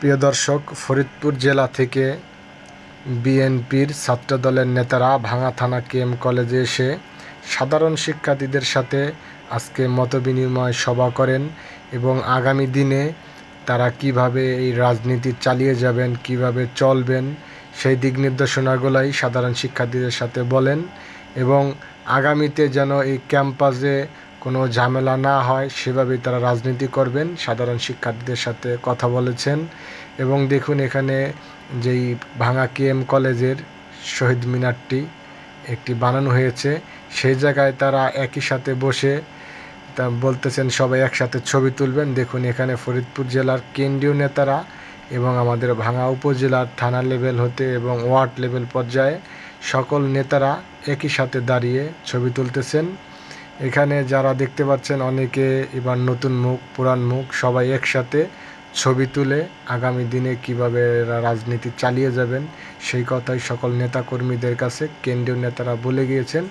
প্রিয় দর্শক, ফরিদপুর জেলা থেকে বিএনপির ছাত্রদলের নেতারা ভাঙা থানা কেএম কলেজে এসে সাধারণ শিক্ষার্থীদের সাথে আজকে মতবিনিময় সভা করেন এবং আগামী দিনে তারা কিভাবে এই রাজনীতি চালিয়ে যাবেন, কিভাবে চলবেন, সেই দিক নির্দেশনাগুলাই সাধারণ শিক্ষার্থীদের সাথে বলেন এবং আগামীতে যেন এই ক্যাম্পাসে কোনো ঝামেলা না হয় সেভাবেই তারা রাজনীতি করবেন সাধারণ শিক্ষার্থীদের সাথে কথা বলেছেন। এবং দেখুন, এখানে যেই ভাঙা কেএম কলেজের শহীদ মিনারটি একটি বানানো হয়েছে, সেই জায়গায় তারা একই সাথে বসে তা বলতেছেন সবাই একসাথে ছবি তুলবেন। দেখুন, এখানে ফরিদপুর জেলার কেন্দ্রীয় নেতারা এবং আমাদের ভাঙা উপজেলার থানা লেভেল হতে এবং ওয়ার্ড লেভেল পর্যায়ে সকল নেতারা একই সাথে দাঁড়িয়ে ছবি তুলতেছেন। এখানে যারা দেখতে পাচ্ছেন, অনেকে এবার নতুন মুখ, পুরান মুখ, সবাই একসাথে ছবি তুলে আগামী দিনে কিভাবে রাজনীতি চালিয়ে যাবেন সেই কথাই সকল নেতাকর্মীদের কাছে কেন্দ্রীয় নেতারা বলে গিয়েছেন